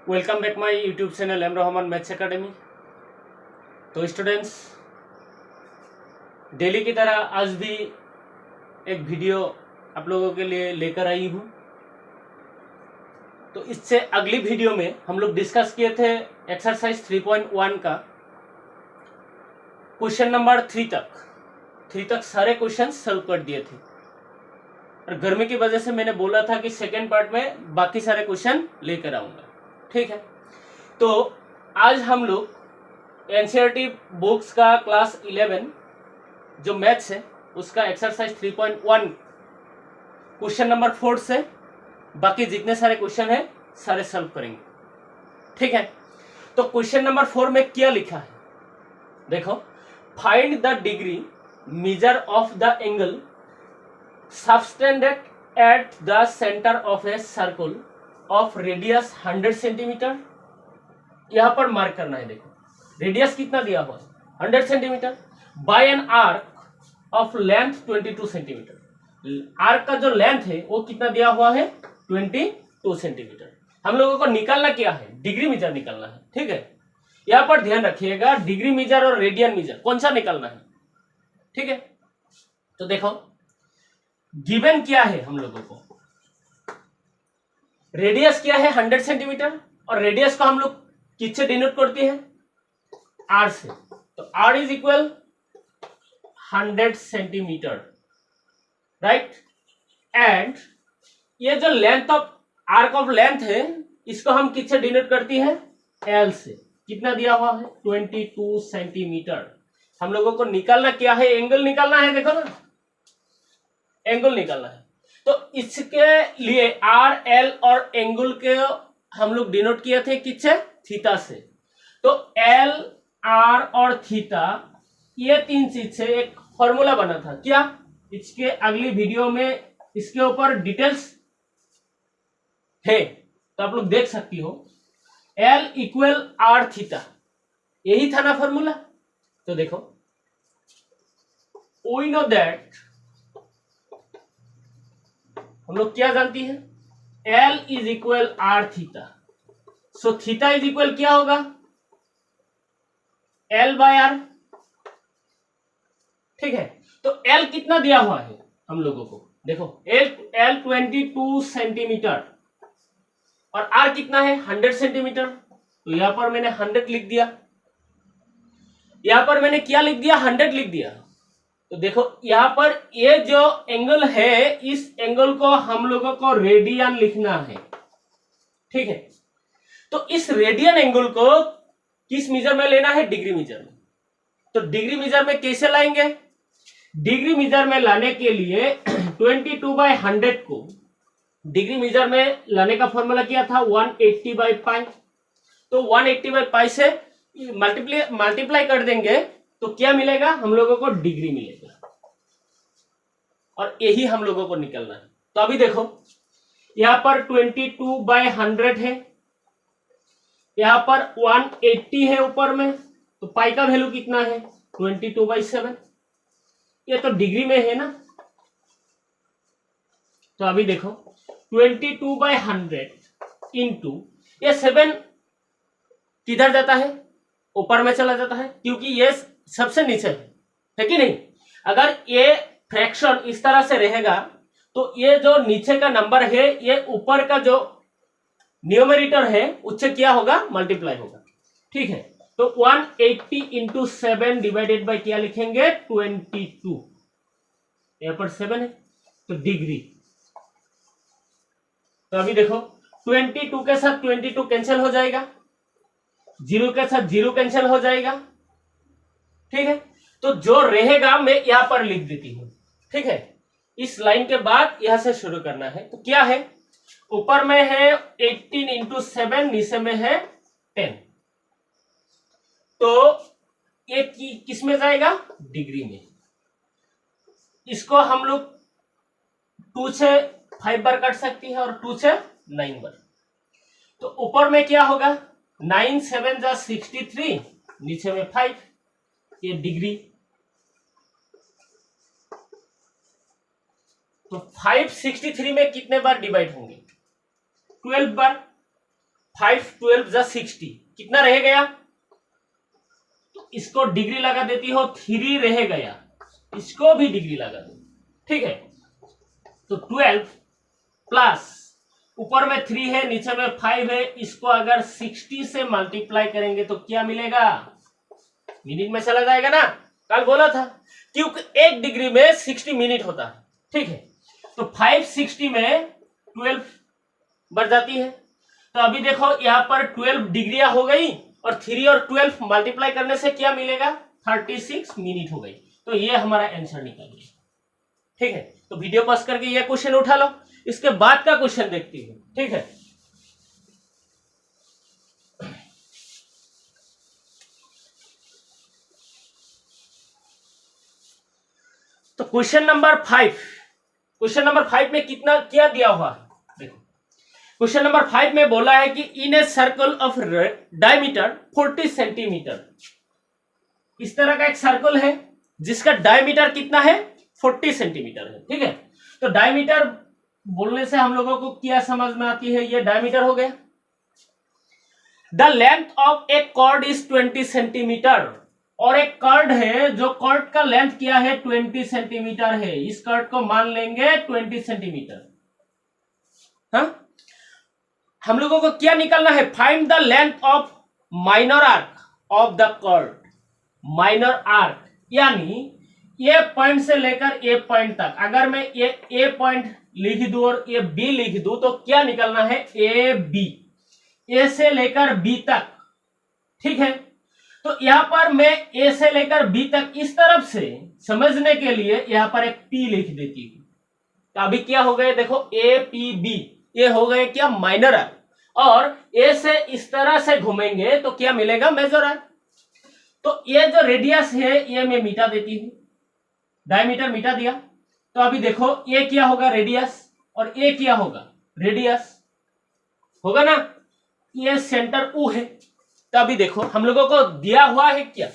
Welcome back my YouTube channel M Rahman maths academy. तो students, daily की तरह आज भी एक वीडियो आप लोगों के लिए लेकर आई हूँ। तो इससे अगली वीडियो में हम लोग डिस्कस किए थे एक्सरसाइज 3.1 का क्वेश्चन नंबर 3 तक सारे क्वेश्चन सॉल्व कर दिए थे। और गर्मी की वजह से मैंने बोला था कि सेकेंड पार्ट में बाकी सारे क्वेश्चन लेकर आऊँगा। ठीक है, तो आज हम लोग एनसीईआरटी बुक्स का क्लास 11 जो मैथ्स है उसका एक्सरसाइज 3.1 क्वेश्चन नंबर 4 से बाकी जितने सारे क्वेश्चन है सारे सॉल्व करेंगे। ठीक है, तो क्वेश्चन नंबर 4 में क्या लिखा है देखो, find the degree measure of the angle subtended at the centre of A circle of radius 100 centimetre. यहां पर मार्क करना है। देखो रेडियस कितना दिया हुआ है 100 centimetre bye an arc of length 22 centimetre. Arc का जो लेंथ है वो कितना दिया हुआ है 22 सेंटीमीटर। हम लोगों को निकालना क्या है, डिग्री मीटर निकालना है। ठीक है, यहां पर ध्यान रखिएगा डिग्री मीटर और रेडियन मीटर कौन सा निकालना है। ठीक है, तो देखो गिवन क्या है, हम लोगों को रेडियस क्या है 100 सेंटीमीटर और रेडियस को हम लोग किससे डिनोट करते हैं आर से। तो R is equal 100 centimetre, right. And ये जो length of arc of length है इसको हम किससे डिनोट करती है एल से। कितना दिया हुआ है 22 सेंटीमीटर। हम लोगों को निकालना क्या है, एंगल निकालना है। देखो ना, एंगल निकालना है। तो इसके लिए आर एल और एंगल के हम लोग डिनोट किए थे किससे, थीटा से। तो एल आर और थीटा ये तीन चीज से एक फॉर्मूला बना था। क्या, इसके अगली वीडियो में इसके ऊपर डिटेल्स है तो आप लोग देख सकती हो। एल इक्वल आर थीटा, यही था ना फॉर्मूला। तो देखो वी नो दैट, हम लोग क्या जानती है L is equal R theta. So theta is equal क्या होगा L बाय आर। ठीक है, तो L कितना दिया हुआ है हम लोगों को, देखो L 22 सेंटीमीटर और R कितना है 100 सेंटीमीटर। तो यहां पर मैंने 100 लिख दिया, यहां पर मैंने क्या लिख दिया 100 लिख दिया। तो देखो यहां पर ये जो एंगल है इस एंगल को हम लोगों को रेडियन लिखना है। ठीक है, तो इस रेडियन एंगल को किस मेजर में लेना है, डिग्री मेजर में। तो डिग्री मेजर में कैसे लाएंगे, डिग्री मेजर में लाने के लिए 22/100 को डिग्री मेजर में लाने का फॉर्मूला क्या था 180/π। तो 180/π से मल्टीप्लाई कर देंगे तो क्या मिलेगा, हम लोगों को डिग्री मिलेगा और यही हम लोगों को निकलना है। तो अभी देखो यहां पर 22/100 है, यहां पर 180 है ऊपर में, तो पाई का वैल्यू कितना है 22/7। ये तो डिग्री में है ना। तो अभी देखो 22/100 इंटू ये 7 किधर जाता है, ऊपर में चला जाता है क्योंकि ये सबसे नीचे है कि नहीं। अगर ये फ्रैक्शन इस तरह से रहेगा तो ये जो नीचे का नंबर है ये ऊपर का जो न्यूमरेटर है उससे क्या होगा मल्टीप्लाई होगा। ठीक है, तो 180 इंटू 7 डिवाइडेड बाई क्या लिखेंगे 22। यहां पर 7 है तो डिग्री। तो अभी देखो 22 के साथ 22 कैंसिल हो जाएगा, 0 के साथ 0 कैंसिल हो जाएगा। ठीक है, तो जो रहेगा मैं यहां पर लिख देती हूं। ठीक है, इस लाइन के बाद यहां से शुरू करना है। तो क्या है, ऊपर में है 18 इंटू 7, नीचे में है 10। तो ये किस में जाएगा डिग्री में। इसको हम लोग 2 से 5 बार काट सकती है और 2 से 9 बार। तो ऊपर में क्या होगा 9 7 जा 63, नीचे में 5, ये डिग्री। तो 5 63 में कितने बार डिवाइड होंगे 12 बार। 5 12 जा 60 कितना रह गया, तो इसको डिग्री लगा देती हो, 3 रह गया, इसको भी डिग्री लगा दो, ठीक है। तो 12 प्लस ऊपर में 3 है, नीचे में 5 है, इसको अगर 60 से मल्टीप्लाई करेंगे तो क्या मिलेगा, मिनट में चला जाएगा ना, कल बोला था, क्योंकि 1 डिग्री में 60 मिनट होता है, ठीक है। तो 560 में 12 बढ़ जाती है, तो अभी देखो यहां पर 12 डिग्रियां हो गई और 3 और 12 मल्टीप्लाई करने से क्या मिलेगा, 36 मिनट हो गई। तो ये हमारा आंसर निकल गया, ठीक है। तो वीडियो पॉज करके ये क्वेश्चन उठा लो, इसके बाद का क्वेश्चन देखती हूँ, ठीक है। तो क्वेश्चन नंबर 5 में कितना क्या दिया हुआ है, देखो क्वेश्चन नंबर 5 में बोला है कि in a circle of diameter 40 centimetre, इस तरह का एक सर्कल है जिसका डायमीटर कितना है, 40 सेंटीमीटर है, ठीक है। तो डायमीटर बोलने से हम लोगों को क्या समझ में आती है, ये डायमीटर हो गया। The length of a chord is 20 centimetre, और एक कर्ड है जो कर्ड का लेंथ क्या है, 20 सेंटीमीटर है, इस कर्ड को मान लेंगे 20 सेंटीमीटर। हाँ, हम लोगों को क्या निकालना है, find the length of minor arc of the chord. Minor arc यानी ये पॉइंट से लेकर ए पॉइंट तक, अगर मैं ये ए पॉइंट लिख दूं और ये बी लिख दूं तो क्या निकलना है, ए बी, ए से लेकर बी तक, ठीक है। तो यहां पर मैं ए से लेकर बी तक इस तरफ से समझने के लिए यहां पर एक पी लिख देती हूं। तो अभी क्या हो गए, देखो ए पी बी, ये हो गए क्या, माइनर आर्क, और ए से इस तरह से घूमेंगे तो क्या मिलेगा, मेजर आर्क। तो ये जो रेडियस है ये मैं मिटा देती हूं, डायमीटर मिटा दिया। तो अभी देखो ये क्या होगा, रेडियस, और ये क्या होगा, रेडियस होगा ना, ये सेंटर U है। तो अभी देखो हम लोगों को दिया हुआ है क्या,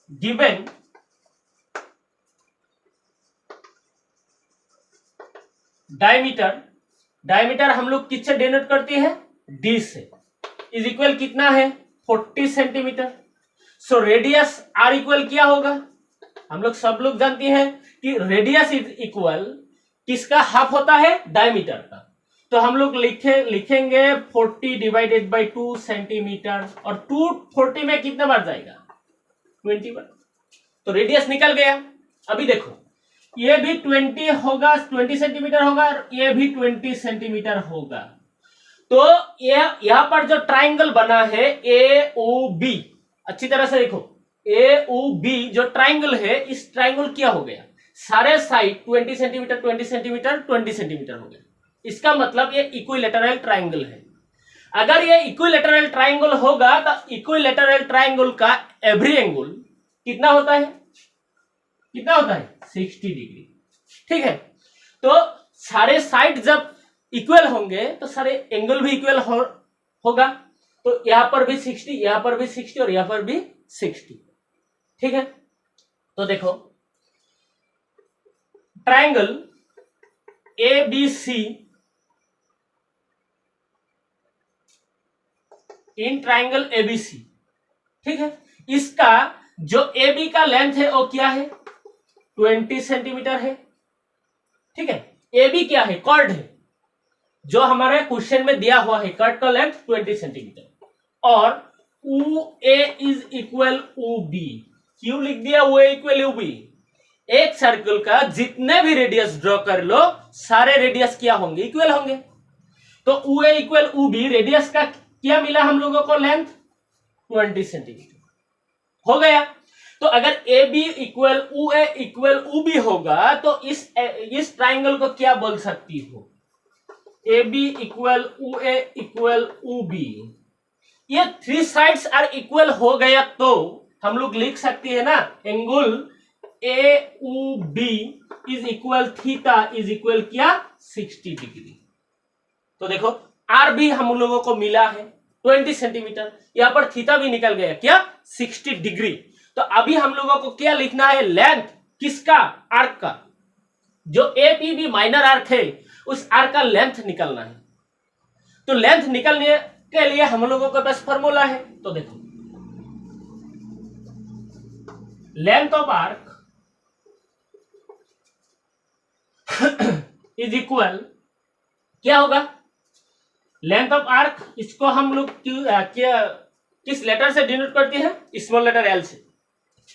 गिवन डायमीटर हम लोग किससे डिनोट करते हैं, D से, इज इक्वल कितना है, 40 centimetre. So radius R equal क्या होगा, हम लोग सब लोग जानते हैं कि रेडियस इज इक्वल किसका हाफ होता है, डायमीटर का। तो हम लोग लिखेंगे 40 डिवाइडेड बाई 2 सेंटीमीटर, और 240 में कितना बार जाएगा, 20 बार। तो रेडियस निकल गया। अभी देखो ये भी 20 होगा, 20 सेंटीमीटर होगा, और ये भी 20 सेंटीमीटर होगा। तो ये यहां पर जो ट्राइंगल बना है ए ओ बी, अच्छी तरह से देखो, ए ओ बी जो ट्राइंगल है, इस ट्राइंगल क्या हो गया, सारे साइड 20 सेंटीमीटर 20 सेंटीमीटर 20 सेंटीमीटर हो गया। इसका मतलब ये इक्विलैटरल ट्राइंगल है। अगर ये इक्विलैटरल ट्राइंगल होगा तो इक्विलैटरल ट्राइंगल का एवरी एंगल कितना होता है, 60 डिग्री, ठीक है। तो सारे साइड जब इक्वल होंगे तो सारे एंगल भी इक्वल होगा। तो यहां पर भी 60, यहां पर भी 60 और यहां पर भी 60, ठीक है। तो देखो triangle ABC, in triangle ABC, ठीक है, इसका जो AB का लेंथ है वो क्या है, 20 सेंटीमीटर है, ठीक है। AB क्या है, कर्ड है, जो हमारे क्वेश्चन में दिया हुआ है, कर्ड का लेंथ 20 सेंटीमीटर, और OA इज इक्वल OB, क्यों लिख दिया OA इक्वल OB, एक सर्कल का जितने भी रेडियस ड्रॉ कर लो सारे रेडियस क्या होंगे, इक्वल होंगे। तो OA इक्वल OB, रेडियस का क्या मिला हम लोगों को, लेंथ 20 सेंटीमीटर हो गया। तो अगर AB equal OA equal OB होगा तो इस ट्राइंगल को क्या बोल सकती हो, AB equal OA equal OB, ये 3 साइड्स आर इक्वल हो गया तो हम लोग लिख सकते हैं ना, angle AOB is equal theta is equal क्या, 60 डिग्री। तो देखो आर भी हम लोगों को मिला है 20 सेंटीमीटर, यहां पर थीटा भी निकल गया क्या, 60 डिग्री। तो अभी हम लोगों को क्या लिखना है, लेंथ किसका, आर्क का, जो APB माइनर आर्क है उस आर्क का लेंथ निकलना है। तो लेंथ निकलने के लिए हम लोगों के पास फॉर्मूला है। तो देखो length of arc is equal क्या होगा, लेंथ ऑफ आर्क इसको हम लोग किस लेटर से डिनोट करते हैं, स्मॉल लेटर एल से।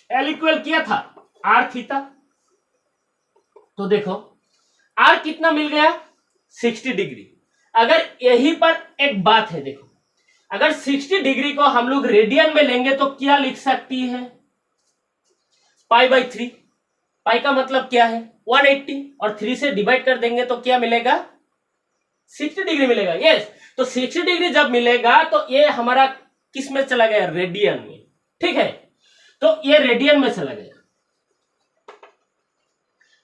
एल इक्वल क्या था, आर थीटा। तो देखो आर कितना मिल गया, 60 डिग्री। अगर यहीं पर एक बात है, देखो अगर 60 डिग्री को हम लोग रेडियन में लेंगे तो क्या लिख सकती है, π/3। पाई का मतलब क्या है 180, और 3 से डिवाइड कर देंगे तो क्या मिलेगा, 60 डिग्री मिलेगा। यस, तो 60 डिग्री जब मिलेगा तो ये हमारा किस में चला गया, रेडियन में। ठीक है, तो ये रेडियन में चला गया।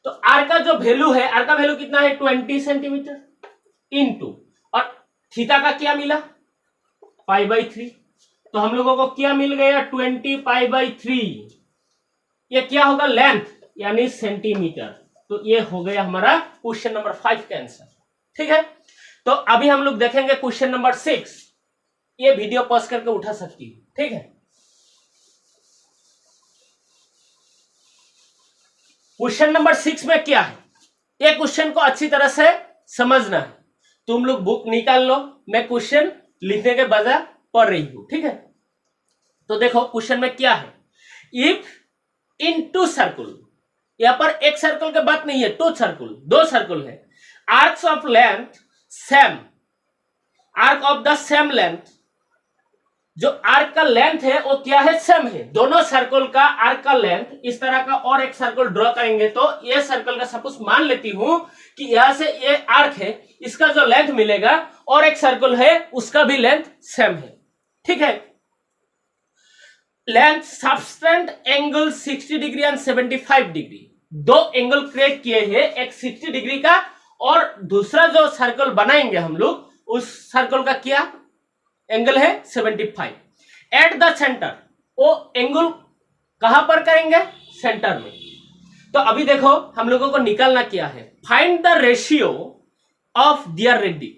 तो आर का जो वैल्यू है, आर का वैल्यू कितना है 20 सेंटीमीटर इनटू, और थीटा का क्या मिला π/3। तो हम लोगों को क्या मिल गया 20 π/3। ये क्या होगा, लेंथ यानी सेंटीमीटर। तो ये हो गया हमारा क्वेश्चन नंबर 5 का आंसर। ठीक है, तो अभी हम लोग देखेंगे क्वेश्चन नंबर 6। ये वीडियो पॉज करके उठा सकती हूँ। ठीक है, क्वेश्चन नंबर 6 में क्या है, ये क्वेश्चन को अच्छी तरह से समझना है। तुम लोग बुक निकाल लो, मैं क्वेश्चन लिखने के बजाय पढ़ रही हूं। ठीक है, तो देखो क्वेश्चन में क्या है, इफ इन 2 सर्कल, यहां पर एक सर्कल की बात नहीं है, 2 सर्कल, 2 सर्कल है, arcs of length same, arc of the same length, जो आर्क का लेंथ है वो क्या है, सेम है। दोनों सर्कल का आर्क का लेंथ, इस तरह का और एक सर्कल ड्रॉ करेंगे तो ये सर्कल का सपोज मान लेती हूं कि यहां से ये आर्क है, इसका जो लेंथ मिलेगा, और एक सर्कल है उसका भी लेंथ सेम है। ठीक है, length subtend angle 60 degree and 75 degree, 2 angle create किए हैं, एक 60 डिग्री का और दूसरा जो सर्कल बनाएंगे हम लोग, उस सर्कल का क्या एंगल है 75। एट द सेंटर, वो एंगल कहां पर करेंगे, सेंटर में। तो अभी देखो हम लोगों को निकालना क्या है, find the ratio of their radii.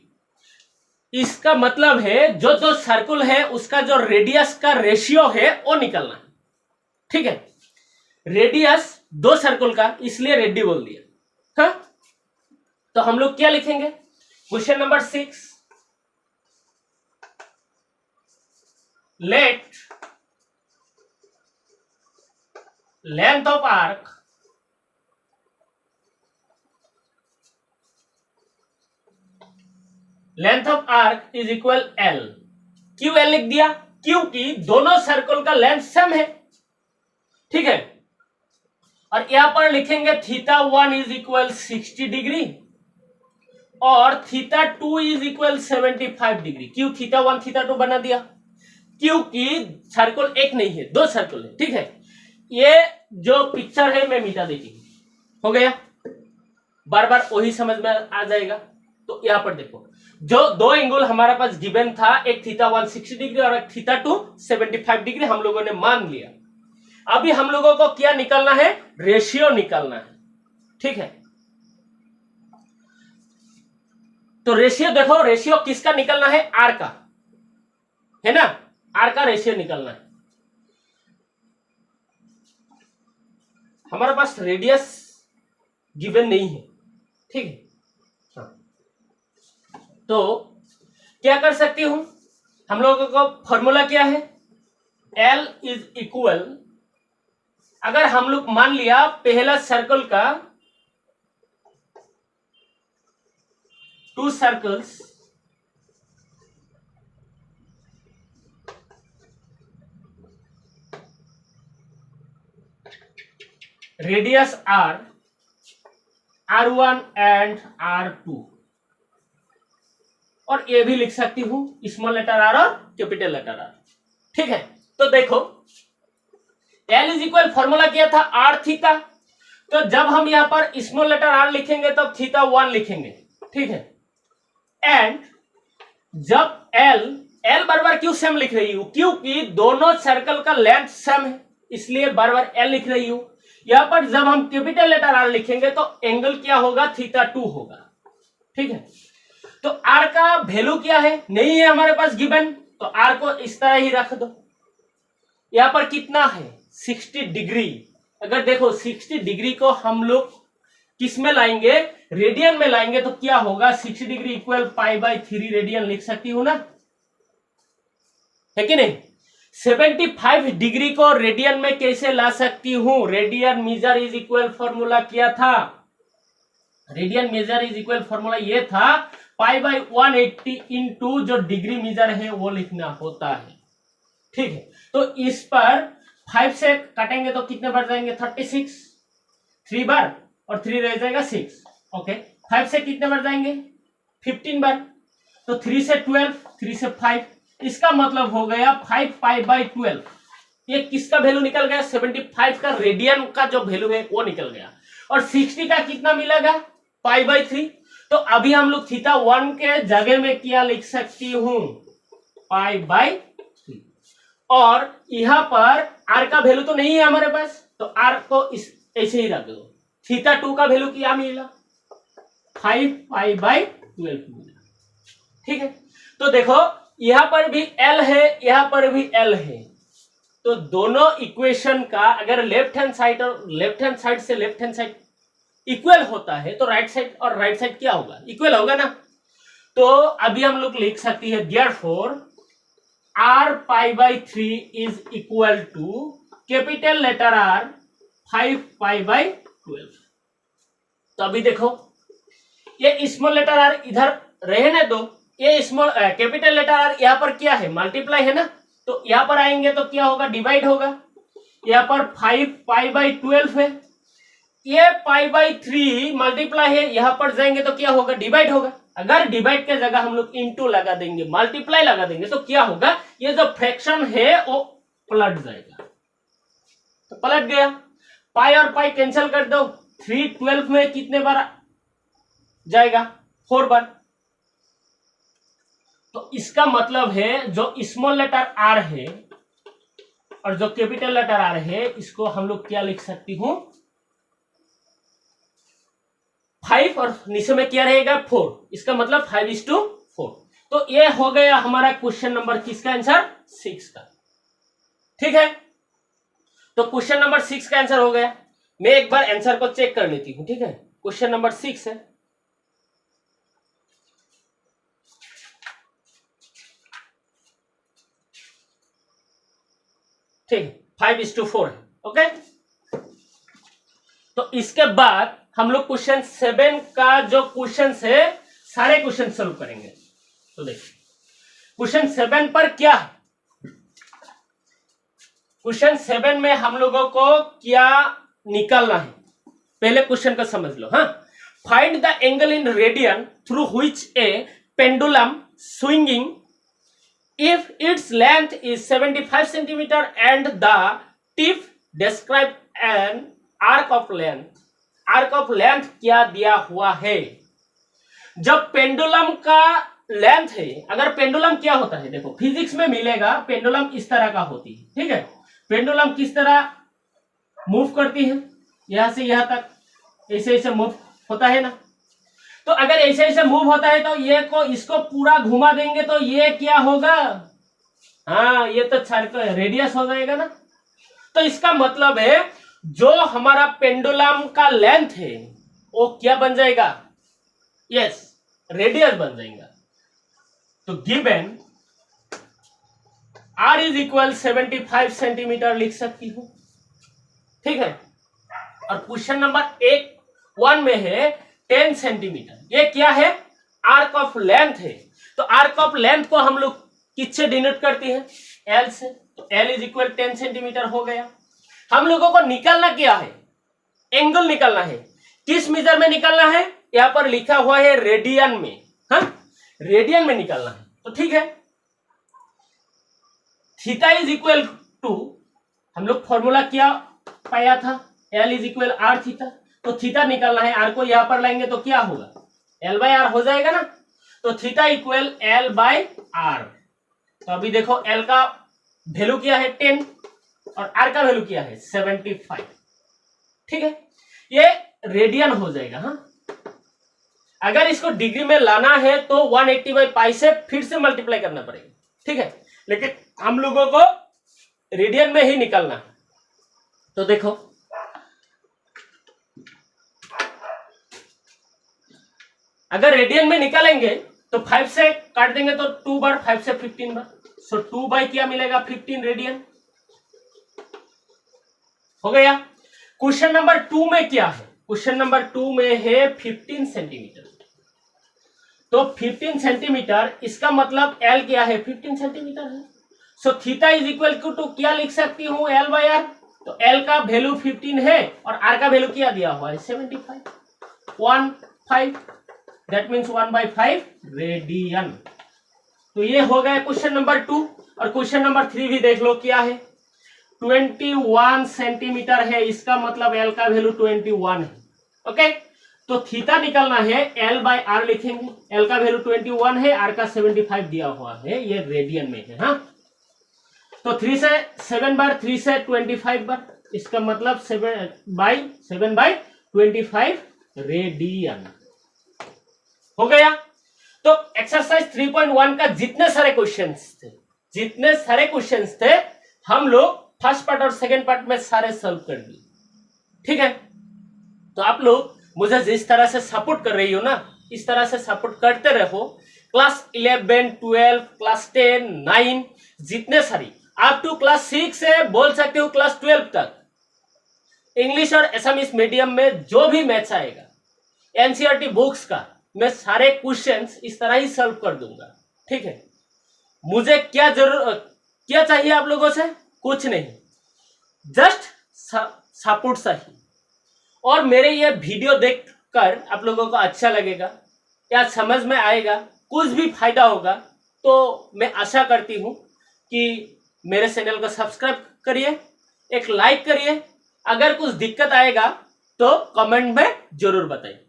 इसका मतलब है जो जो सर्कल है उसका जो रेडियस का रेशियो है वो निकालना है। ठीक है, रेडियस 2 सर्कल का, इसलिए रेडी बोल दिया। हाँ, तो हम लोग क्या लिखेंगे, question number 6, let length of arc is equal L। क्यों L लिख दिया, क्योंकि दोनों सर्कल का लेंथ सेम है। ठीक है, और यहां पर लिखेंगे θ1 इज इक्वल 60 डिग्री और θ2 इज इक्वल 75 डिग्री। क्यों θ1 θ2 बना दिया, क्योंकि सर्कल एक नहीं है, 2 सर्कल है। ठीक है, ये जो पिक्चर है मैं मिटा देती हूं, हो गया, बार बार वही समझ में आ जाएगा। तो यहां पर देखो जो 2 एंगल हमारे पास गिवन था, एक θ1 60 डिग्री और एक θ2 75 डिग्री हम लोगों ने मान लिया। अभी हम लोगों को क्या निकालना है, रेशियो निकालना है। ठीक है, तो रेशियो देखो, रेशियो किसका निकालना है, आर का, है ना, आर का रेशियो निकालना है। हमारे पास रेडियस गिवन नहीं है। ठीक है, हाँ, तो क्या कर सकती हूं, हम लोगों को फॉर्मूला क्या है, L इज इक्वल, अगर हम लोग मान लिया पहला सर्कल का 2 circles, radius R, R1 and R2, और ये भी लिख सकती हूं स्मॉल लेटर R और कैपिटल लेटर R। ठीक है, तो देखो L इज इक्वल, फॉर्मूला क्या था R थीटा, तो जब हम यहां पर स्मॉल लेटर R लिखेंगे तो θ1 लिखेंगे। ठीक है, एंड जब L बराबर क्यों सेम लिख रही हूं, क्योंकि दोनों सर्कल का लेंथ सेम है, इसलिए बार-बार L लिख रही हूं। यहां पर जब हम कैपिटल लेटर R लिखेंगे तो एंगल क्या होगा, θ2 होगा। ठीक है, तो आर का वैल्यू क्या है, नहीं है हमारे पास गिवन, तो आर को इस तरह ही रख दो। यहां पर कितना है 60 डिग्री। अगर देखो 60 डिग्री को हम लोग किस में लाएंगे, रेडियन में लाएंगे, तो क्या होगा 60 डिग्री इक्वल π/3 रेडियन लिख सकती हूं ना, है कि नहीं। 75 डिग्री को रेडियन में कैसे ला सकती हूं, radian measure is equal formula क्या था, radian measure is equal formula ये था π/180 इंटू जो डिग्री मेजर है वो लिखना होता है, ठीक है। तो इस पर 5 से काटेंगे तो कितने बढ़ जाएंगे 36, 3 बार और 3 रह जाएगा 6, ओके। 5 से कितने बढ़ जाएंगे 15 बार, तो 3 से 12, 3 से 5, इसका मतलब हो गया 5π/12। ये किसका वैल्यू निकल गया 75 का रेडियन का जो वैल्यू है वो निकल गया, और 60 का कितना मिलेगा π/3। तो अभी हम लोग थीटा 1 के जगह में क्या लिख सकती हूं π/3, और यहां पर आर का वैल्यू तो नहीं है हमारे पास, तो आर को इस ऐसे ही रख दो। थीटा 2 का वैल्यू क्या मिला 5π/12 मिला, ठीक है। तो देखो यहां पर भी एल है, यहां पर भी एल है, तो दोनों इक्वेशन का अगर लेफ्ट हैंड साइड और लेफ्ट हैंड साइड से लेफ्ट हैंड साइड इक्वल होता है तो राइट साइड और राइट साइड क्या होगा इक्वल होगा ना। तो अभी हम लोग लिख सकती है therefore r π/3 is equal to capital letter R 5π/12। तो अभी देखो ये स्मॉल लेटर r इधर रहे ना, दो ये स्मॉल कैपिटल लेटर R यहाँ पर क्या है मल्टीप्लाई है ना, तो यहाँ पर आएंगे तो क्या होगा डिवाइड होगा। यहाँ पर 5π/12 है, ये π/3 मल्टीप्लाई है, यहाँ पर जाएंगे तो क्या होगा डिवाइड होगा। अगर डिवाइड के जगह हम लोग इनटू लगा देंगे मल्टीप्लाई लगा देंगे तो क्या होगा ये जो फ्रैक्शन है वो पलट जाएगा, तो पलट गया। पाई और पाई कैंसिल कर दो, 3 12 में कितने बार जाएगा 4 बार। तो इसका मतलब है जो स्मॉल लेटर आर है और जो कैपिटल लेटर आर है इसको हम लोग क्या लिख सकती हूं 5 और नीचे में क्या रहेगा 4, इसका मतलब 5:4। तो ये हो गया हमारा क्वेश्चन नंबर किसका आंसर 6 का, ठीक है। तो क्वेश्चन नंबर 6 का आंसर हो गया। मैं एक बार आंसर को चेक कर लेती हूं, ठीक है। क्वेश्चन नंबर 6 है, ठीक, 5:4 है, ओके। तो इसके बाद हम लोग क्वेश्चन 7 का जो क्वेश्चन है सारे क्वेश्चन सॉल्व करेंगे। तो देखिए क्वेश्चन 7 पर क्या है, क्वेश्चन 7 में हम लोगों को क्या निकालना है पहले क्वेश्चन को समझ लो। हाँ, find the angle in radian through which A pendulum swinging if its length is 75 centimetre and the tip describe an arc of length. Arc of length क्या दिया हुआ है, जब पेंडुलम का लेंथ है, अगर पेंडुलम क्या होता है देखो फिजिक्स में मिलेगा, पेंडुलम इस तरह का होती है, ठीक है। पेंडुलम किस तरह मूव करती है, यहां से यहां तक ऐसे ऐसे मूव होता है ना। तो अगर ऐसे ऐसे मूव होता है तो ये को इसको पूरा घुमा देंगे तो ये क्या होगा, हाँ ये तो सर्कल रेडियस हो जाएगा ना। तो इसका मतलब है जो हमारा पेंडुलम का लेंथ है वो क्या बन जाएगा, यस रेडियस बन जाएगा। तो given r is equal 75 centimetre लिख सकती हूं, ठीक है। और क्वेश्चन नंबर 1 में है 10 सेंटीमीटर, ये क्या है आर्क ऑफ लेंथ है। तो आर्क ऑफ लेंथ को हम लोग किससे डिनोट करते हैं l से, तो l इज इक्वल 10 सेंटीमीटर हो गया। हम लोगों को निकालना क्या है, एंगल निकालना है। किस मेजर में निकालना है, यहां पर लिखा हुआ है रेडियन में, हाँ रेडियन में निकालना है। तो ठीक है, थीटा इज इक्वल टू हम लोग फॉर्मूला क्या पाया था L is equal R theta. तो थीटा निकालना है, आर को यहां पर लाएंगे तो क्या होगा एल बाय आर हो जाएगा ना। तो theta equal L by R. तो अभी देखो एल का वैल्यू क्या है 10 और आर का वैल्यू क्या है 75, ठीक है। ये रेडियन हो जाएगा। हाँ, अगर इसको डिग्री में लाना है तो 180/π से फिर से मल्टीप्लाई करना पड़ेगा, ठीक है, लेकिन हम लोगों को रेडियन में ही निकालना है। तो देखो अगर रेडियन में निकालेंगे तो 5 से काट देंगे तो 2 बार, 5 से 15 बार, सो 2 बाई क्या मिलेगा 15 रेडियन हो गया। क्वेश्चन नंबर 2 में क्या है, क्वेश्चन नंबर 2 में है 15 सेंटीमीटर। तो 15 सेंटीमीटर इसका मतलब L क्या है 15 सेंटीमीटर है। So theta is equal to क्या लिख सकती हूं L/R। तो L का वैल्यू 15 है और R का वैल्यू क्या दिया हुआ है 75, 1/5, दैट मीन्स 1/5 रेडियन। तो ये हो गया क्वेश्चन नंबर 2। और क्वेश्चन नंबर 3 भी देख लो क्या है, 21 सेंटीमीटर है, इसका मतलब L का वैल्यू 21 है। ओके, तो थीटा निकलना है L/R लिखेंगे, L का वैल्यू 21 है, R का 75 दिया हुआ है, ये रेडियन में है। हाँ, तो 3 से 7 बार, 3 से 25 बार, इसका मतलब 7/25 रेडियन हो गया। तो एक्सरसाइज 3.1 का जितने सारे क्वेश्चंस थे हम लोग फर्स्ट पार्ट और सेकंड पार्ट में सारे सॉल्व कर दिए, ठीक है। तो आप लोग मुझे जिस तरह से सपोर्ट कर रही हो ना, इस तरह से सपोर्ट करते रहो। क्लास 11, 12, क्लास 10, 9 जितने सारी आप टू क्लास 6 से बोल सकते हो क्लास 12 तक इंग्लिश और एसामीज मीडियम में जो भी मैथ्स आएगा एनसीईआरटी बुक्स का मैं सारे क्वेश्चंस इस तरह ही सॉल्व कर दूंगा, ठीक है। मुझे क्या चाहिए आप लोगों से, कुछ नहीं, जस्ट सपोर्ट चाहिए। और मेरे ये वीडियो देखकर आप लोगों को अच्छा लगेगा या समझ में आएगा, कुछ भी फायदा होगा, तो मैं आशा करती हूँ कि मेरे चैनल को सब्सक्राइब करिए, एक लाइक करिए। अगर कुछ दिक्कत आएगा तो कमेंट में जरूर बताइए।